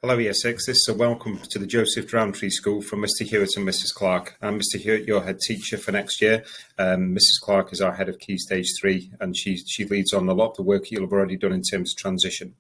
Hello, Year 6. This is a welcome to the Joseph Rowntree School from Mr. Hewitt and Mrs. Clarke. I'm Mr. Hewitt, your head teacher for next year. Mrs. Clarke is our head of Key Stage 3, and she leads on a lot of the work you'll have already done in terms of transition.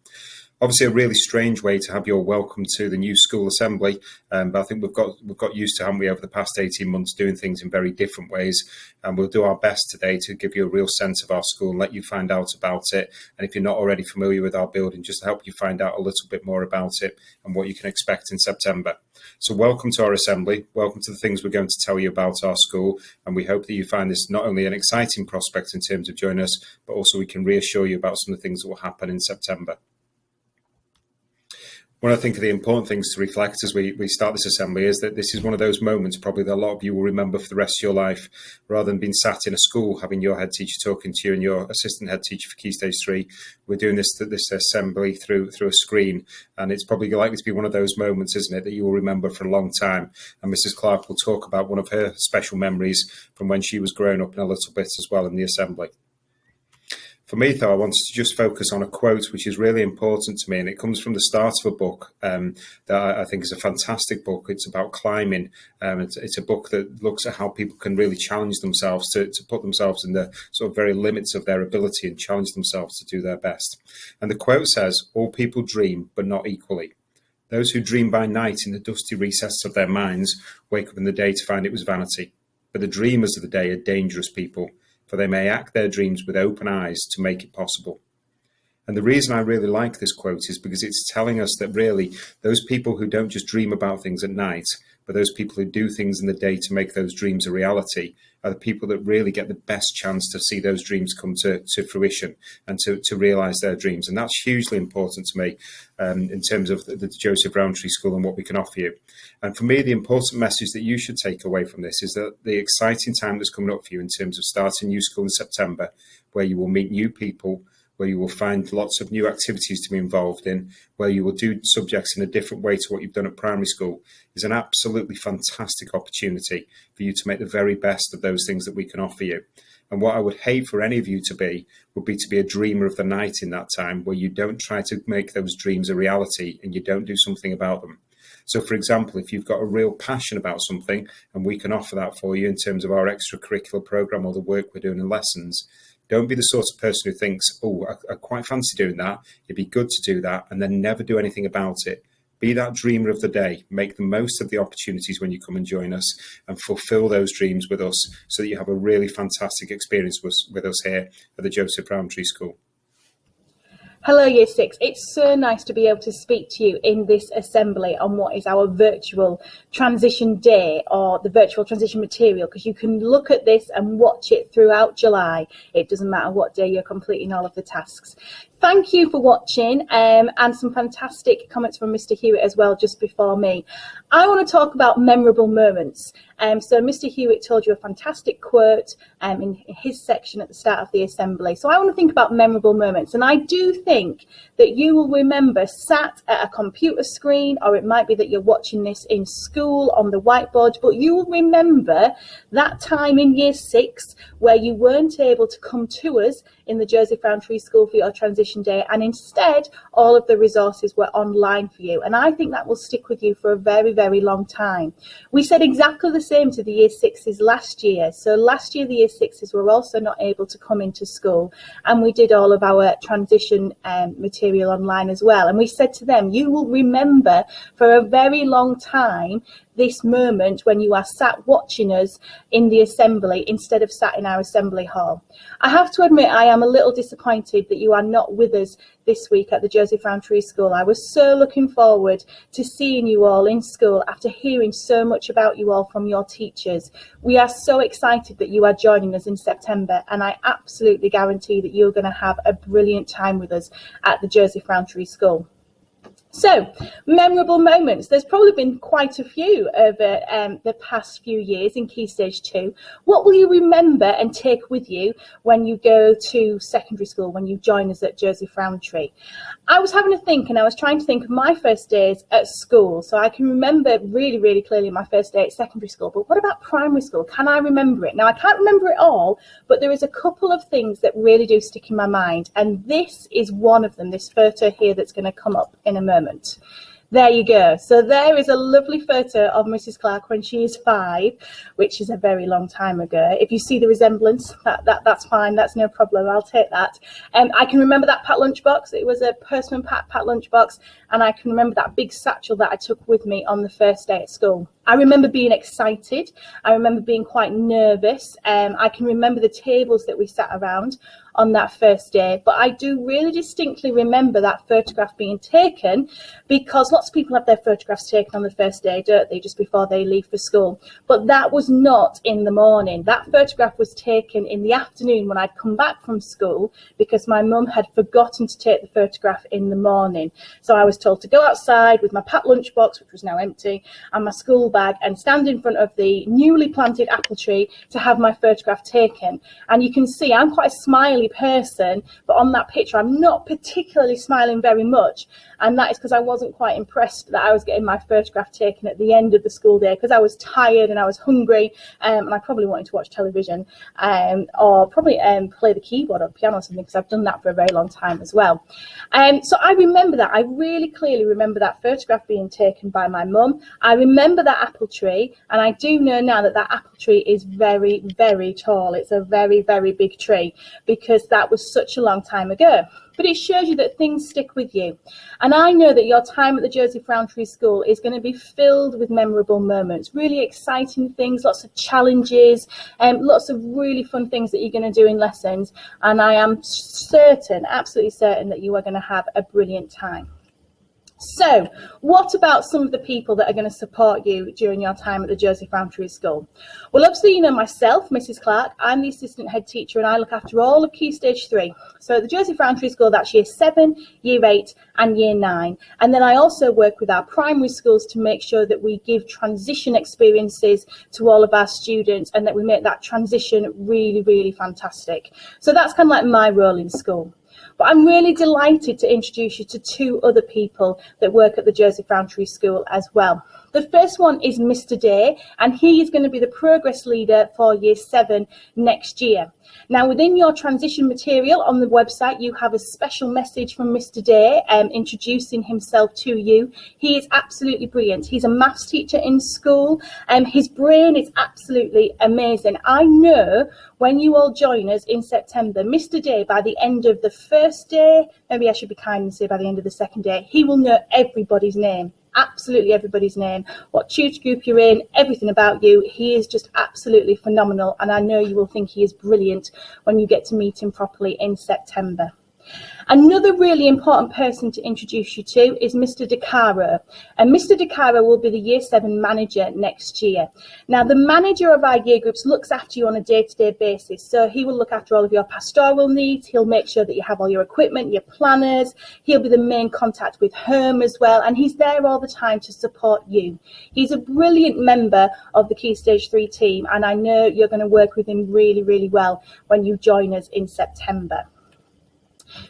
Obviously, a really strange way to have your welcome to the new school assembly, but I think we've got used to, haven't we, over the past 18 months, doing things in very different ways, and we'll do our best today to give you a real sense of our school and let you find out about it. And if you're not already familiar with our building, just to help you find out a little bit more about it and what you can expect in September. So welcome to our assembly, welcome to the things we're going to tell you about our school, and we hope that you find this not only an exciting prospect in terms of joining us, but also we can reassure you about some of the things that will happen in September. One of the important things to reflect as we start this assembly is that this is one of those moments probably that a lot of you will remember for the rest of your life. Rather than being sat in a school having your head teacher talking to you and your assistant head teacher for Key Stage 3, we're doing this assembly through a screen, and it's probably likely to be one of those moments, isn't it, that you will remember for a long time. And Mrs. Clarke will talk about one of her special memories from when she was growing up in a little bit as well in the assembly. For me, though, I wanted to just focus on a quote which is really important to me, and it comes from the start of a book that I think is a fantastic book. It's about climbing. It's a book that looks at how people can really challenge themselves to put themselves in the sort of very limits of their ability and challenge themselves to do their best. And the quote says, "All people dream, but not equally. Those who dream by night in the dusty recesses of their minds wake up in the day to find it was vanity. But the dreamers of the day are dangerous people, for they may act their dreams with open eyes to make it possible." And the reason I really like this quote is because it's telling us that really those people who don't just dream about things at night, but those people who do things in the day to make those dreams a reality, are the people that really get the best chance to see those dreams come to fruition and to realise their dreams. And that's hugely important to me in terms of the Joseph Rowntree School and what we can offer you. And for me, the important message that you should take away from this is that the exciting time that's coming up for you in terms of starting new school in September, where you will meet new people, where you will find lots of new activities to be involved in, where you will do subjects in a different way to what you've done at primary school, is an absolutely fantastic opportunity for you to make the very best of those things that we can offer you. And what I would hate for any of you to be would be to be a dreamer of the night in that time, where you don't try to make those dreams a reality and you don't do something about them. So, for example, if you've got a real passion about something and we can offer that for you in terms of our extracurricular program or the work we're doing in lessons, don't be the sort of person who thinks, oh, I quite fancy doing that, it'd be good to do that, and then never do anything about it. Be that dreamer of the day. Make the most of the opportunities when you come and join us and fulfill those dreams with us so that you have a really fantastic experience with us here at the Joseph Rowntree School. Hello, Year 6. It's so nice to be able to speak to you in this assembly on what is our virtual transition day or the virtual transition material, because you can look at this and watch it throughout July. It doesn't matter what day you're completing all of the tasks. Thank you for watching and some fantastic comments from Mr. Hewitt as well just before me. I want to talk about memorable moments. So Mr. Hewitt told you a fantastic quote in his section at the start of the assembly. So I want to think about memorable moments. And I do think that you will remember sat at a computer screen, or it might be that you're watching this in school on the whiteboard, but you will remember that time in Year 6 where you weren't able to come to us in the Joseph Rowntree School for your transition day, and instead all of the resources were online for you. And I think that will stick with you for a very, very long time. We said exactly the same to the Year 6s last year. So last year the Year 6s were also not able to come into school, and we did all of our transition material online as well. And we said to them, you will remember for a very long time this moment when you are sat watching us in the assembly instead of sat in our assembly hall. I have to admit I am a little disappointed that you are not with us this week at the Joseph Rowntree School. I was so looking forward to seeing you all in school after hearing so much about you all from your teachers. We are so excited that you are joining us in September, and I absolutely guarantee that you're going to have a brilliant time with us at the Joseph Rowntree School. So, memorable moments. There's probably been quite a few over the past few years in Key Stage 2. What will you remember and take with you when you go to secondary school, when you join us at Joseph Rowntree? I was having a think, and I was trying to think of my first days at school. So I can remember really, really clearly my first day at secondary school. But what about primary school? Can I remember it? Now, I can't remember it all, but there is a couple of things that really do stick in my mind. And this is one of them, this photo here that's going to come up in a moment. There you go. So there is a lovely photo of Mrs. Clarke when she is 5, which is a very long time ago. If you see the resemblance, that's fine. That's no problem. I'll take that. I can remember that Pat lunchbox. It was a Postman Pat lunchbox, and I can remember that big satchel that I took with me on the first day at school. I remember being excited. I remember being quite nervous. I can remember the tables that we sat around on that first day, but I do really distinctly remember that photograph being taken, because lots of people have their photographs taken on the first day, don't they, just before they leave for school. But that was not in the morning. That photograph was taken in the afternoon when I'd come back from school, because my mum had forgotten to take the photograph in the morning. So I was told to go outside with my Pat lunchbox, which was now empty, and my school bag, and stand in front of the newly planted apple tree to have my photograph taken. And you can see I'm quite a smiley person, but on that picture I'm not particularly smiling very much, and that is because I wasn't quite impressed that I was getting my photograph taken at the end of the school day, because I was tired and I was hungry, and I probably wanted to watch television, or probably play the keyboard or the piano or something, because I've done that for a very long time as well. So I remember that. I really clearly remember that photograph being taken by my mum. I remember that apple tree, and I do know now that that apple tree is very, very tall. It's a very, very big tree, because that was such a long time ago. But it shows you that things stick with you. And I know that your time at the Joseph Rowntree School is going to be filled with memorable moments, really exciting things, lots of challenges, lots of really fun things that you're going to do in lessons. And I am certain, absolutely certain, that you are going to have a brilliant time. So what about some of the people that are going to support you during your time at the Joseph Rowntree School? Well, obviously, you know myself, Mrs. Clarke. I'm the assistant head teacher, and I look after all of Key Stage 3. So at the Joseph Rowntree School, that's Year 7, Year 8 and Year 9. And then I also work with our primary schools to make sure that we give transition experiences to all of our students, and that we make that transition really, really fantastic. So that's kind of like my role in school. But I'm really delighted to introduce you to 2 other people that work at the Joseph Rowntree School as well. The first one is Mr. Day, and he is going to be the progress leader for Year 7 next year. Now, within your transition material on the website, you have a special message from Mr. Day introducing himself to you. He is absolutely brilliant. He's a maths teacher in school, and his brain is absolutely amazing. I know when you all join us in September, Mr. Day, by the end of the first day, maybe I should be kind and say by the end of the second day, he will know everybody's name. Absolutely everybody's name, what tutor group you're in, everything about you. He is just absolutely phenomenal, and I know you will think he is brilliant when you get to meet him properly in September. Another really important person to introduce you to is Mr. DeCaro, and Mr. DeCaro will be the Year 7 manager next year. Now, the manager of our year groups looks after you on a day-to-day basis, so he will look after all of your pastoral needs. He'll make sure that you have all your equipment, your planners. He'll be the main contact with home as well, and he's there all the time to support you. He's a brilliant member of the Key Stage 3 team, and I know you're going to work with him really, really well when you join us in September.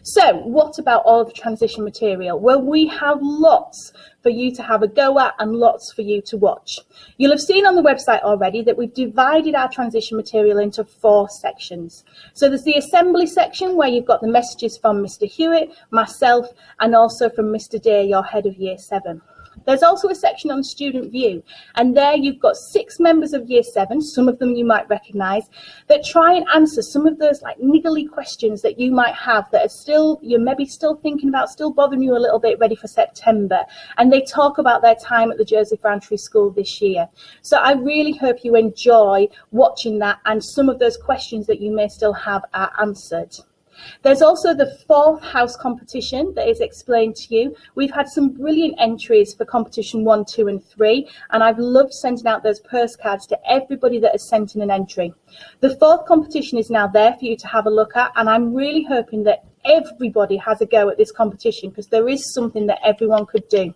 So what about all the transition material? Well, we have lots for you to have a go at and lots for you to watch. You'll have seen on the website already that we've divided our transition material into 4 sections. So there's the assembly section, where you've got the messages from Mr. Hewitt, myself, and also from Mr. Day, your head of Year 7. There's also a section on student view, and there you've got 6 members of Year 7, some of them you might recognise, that try and answer some of those like niggly questions that you might have that are still, you're maybe still thinking about, still bothering you a little bit, ready for September. And they talk about their time at the Joseph Rowntree School this year. So I really hope you enjoy watching that, and some of those questions that you may still have are answered. There's also the 4th house competition that is explained to you. We've had some brilliant entries for competition 1, 2 and 3, and I've loved sending out those postcards to everybody that has sent in an entry. The 4th competition is now there for you to have a look at, and I'm really hoping that everybody has a go at this competition, because there is something that everyone could do.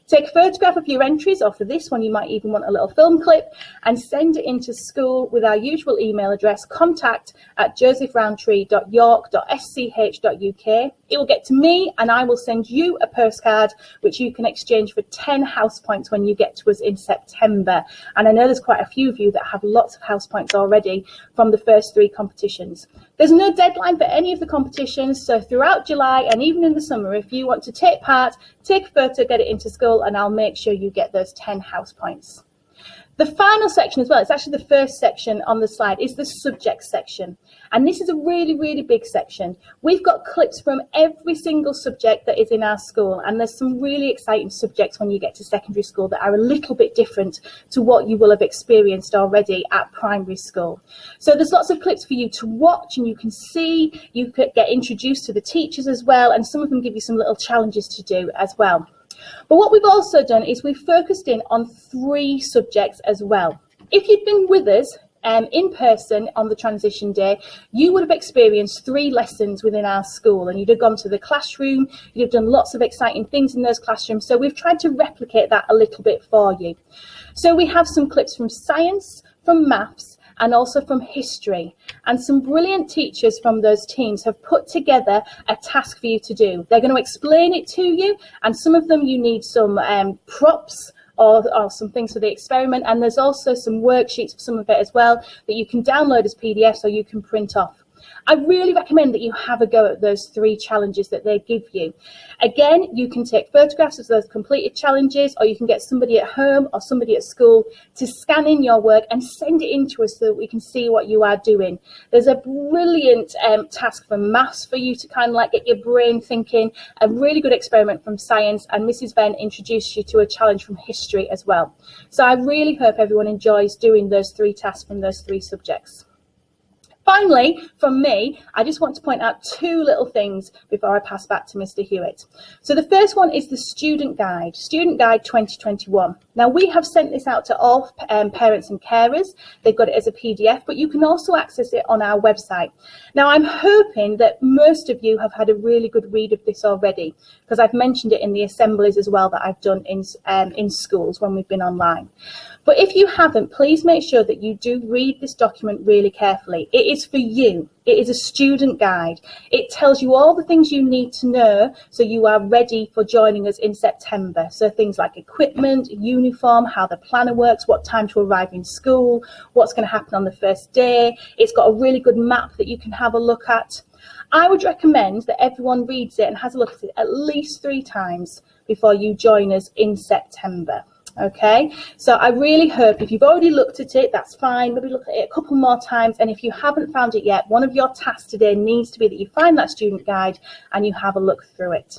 Take a photograph of your entries, or for this one you might even want a little film clip, and send it into school with our usual email address, contact@josephrowntree.york.sch.uk. It will get to me and I will send you a postcard which you can exchange for 10 house points when you get to us in September. And I know there's quite a few of you that have lots of house points already from the first 3 competitions. There's no deadline for any of the competitions, so throughout July and even in the summer, if you want to take part, take a photo, get it into school, and I'll make sure you get those 10 house points. The final section as well, it's actually the first section on the slide, is the subject section. And this is a really, really big section. We've got clips from every single subject that is in our school, and there's some really exciting subjects when you get to secondary school that are a little bit different to what you will have experienced already at primary school. So there's lots of clips for you to watch, and you can see, you could get introduced to the teachers as well, and some of them give you some little challenges to do as well. But what we've also done is we've focused in on 3 subjects as well. If you'd been with us in person on the transition day, you would have experienced 3 lessons within our school, and you'd have gone to the classroom, you'd have done lots of exciting things in those classrooms. So we've tried to replicate that a little bit for you. So we have some clips from science, from maths, and also from history. And some brilliant teachers from those teams have put together a task for you to do. They're going to explain it to you, and some of them you need some props or some things for the experiment, and there's also some worksheets for some of it as well that you can download as PDFs or you can print off. I really recommend that you have a go at those 3 challenges that they give you. Again, you can take photographs of those completed challenges, or you can get somebody at home or somebody at school to scan in your work and send it in to us so that we can see what you are doing. There's a brilliant task for maths for you to kind of like get your brain thinking, a really good experiment from science, and Mrs. Venn introduced you to a challenge from history as well. So I really hope everyone enjoys doing those 3 tasks from those 3 subjects. Finally, from me, I just want to point out 2 little things before I pass back to Mr. Hewitt. So the first one is the Student Guide 2021. Now, we have sent this out to all parents and carers. They've got it as a PDF, but you can also access it on our website. Now, I'm hoping that most of you have had a really good read of this already, because I've mentioned it in the assemblies as well that I've done in schools when we've been online. But if you haven't, please make sure that you do read this document really carefully. It is for you. It is a student guide. It tells you all the things you need to know so you are ready for joining us in September. So things like equipment, uniform, how the planner works, what time to arrive in school, what's going to happen on the first day. It's got a really good map that you can have a look at. I would recommend that everyone reads it and has a look at it at least 3 times before you join us in September. Okay, so I really hope if you've already looked at it, that's fine. Maybe look at it a couple more times. And if you haven't found it yet, one of your tasks today needs to be that you find that student guide and you have a look through it.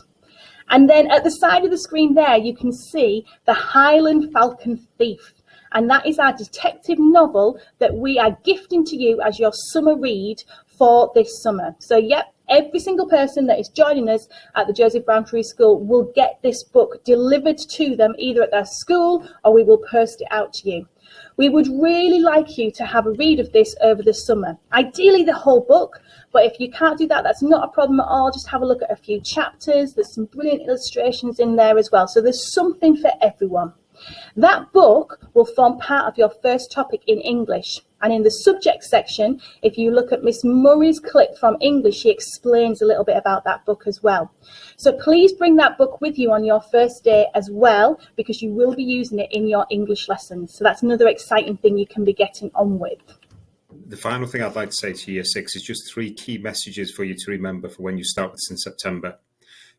And then at the side of the screen there, you can see the Highland Falcon Thief. And that is our detective novel that we are gifting to you as your summer read for this summer. So, yep. Every single person that is joining us at the Joseph Rowntree School will get this book delivered to them either at their school or we will post it out to you. We would really like you to have a read of this over the summer. Ideally the whole book, but if you can't do that, that's not a problem at all. Just have a look at a few chapters. There's some brilliant illustrations in there as well. So there's something for everyone. That book will form part of your first topic in English. And in the subject section, if you look at Miss Murray's clip from English, she explains a little bit about that book as well. So please bring that book with you on your first day as well, because you will be using it in your English lessons. So that's another exciting thing you can be getting on with. The final thing I'd like to say to Year 6 is just 3 key messages for you to remember for when you start with this in September.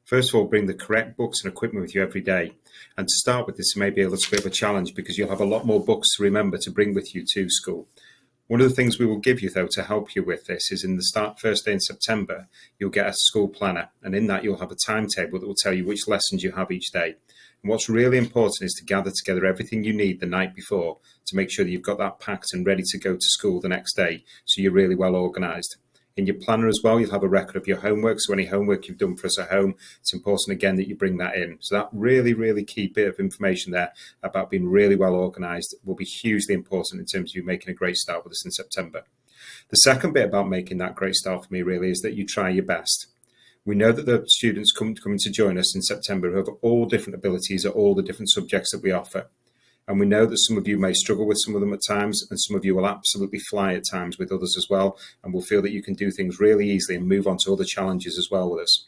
First of all, bring the correct books and equipment with you every day. And to start with, this may be a little bit of a challenge because you'll have a lot more books to remember to bring with you to school. One of the things we will give you, though, to help you with this is in the first day in September, you'll get a school planner. And in that, you'll have a timetable that will tell you which lessons you have each day. And what's really important is to gather together everything you need the night before to make sure that you've got that packed and ready to go to school the next day, so you're really well organised. In your planner as well, you'll have a record of your homework. So any homework you've done for us at home, it's important again that you bring that in. So that really, really key bit of information there about being really well organised will be hugely important in terms of you making a great start with us in September. The second bit about making that great start for me really is that you try your best. We know that the students coming to join us in September have all different abilities at all the different subjects that we offer. And we know that some of you may struggle with some of them at times, and some of you will absolutely fly at times with others as well, and will feel that you can do things really easily and move on to other challenges as well with us.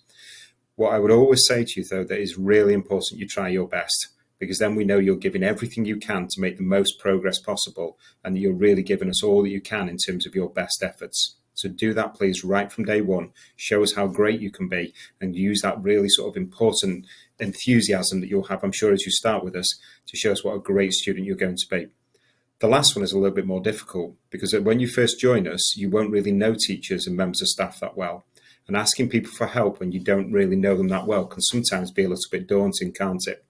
What I would always say to you, though, that is really important you try your best, because then we know you're giving everything you can to make the most progress possible, and that you're really giving us all that you can in terms of your best efforts. So do that, please, right from day one. Show us how great you can be, and use that really sort of important enthusiasm that you'll have, I'm sure, as you start with us, to show us what a great student you're going to be. The last one is a little bit more difficult, because when you first join us, you won't really know teachers and members of staff that well. And asking people for help when you don't really know them that well can sometimes be a little bit daunting, can't it?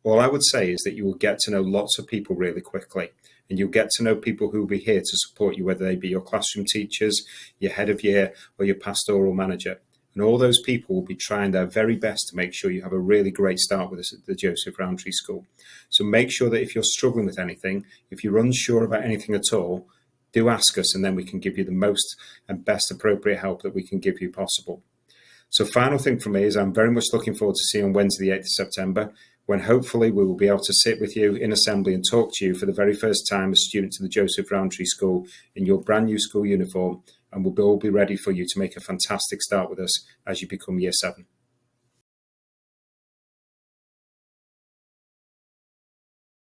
All I would say is that you will get to know lots of people really quickly, and you'll get to know people who will be here to support you, whether they be your classroom teachers, your head of year, or your pastoral manager. And all those people will be trying their very best to make sure you have a really great start with us at the Joseph Rowntree School. So make sure that if you're struggling with anything, if you're unsure about anything at all, do ask us, and then we can give you the most and best appropriate help that we can give you possible. So final thing from me is I'm very much looking forward to seeing you on Wednesday, the 8th of September, when hopefully we will be able to sit with you in assembly and talk to you for the very first time as students of the Joseph Rowntree School in your brand new school uniform, and we'll all be ready for you to make a fantastic start with us as you become Year 7.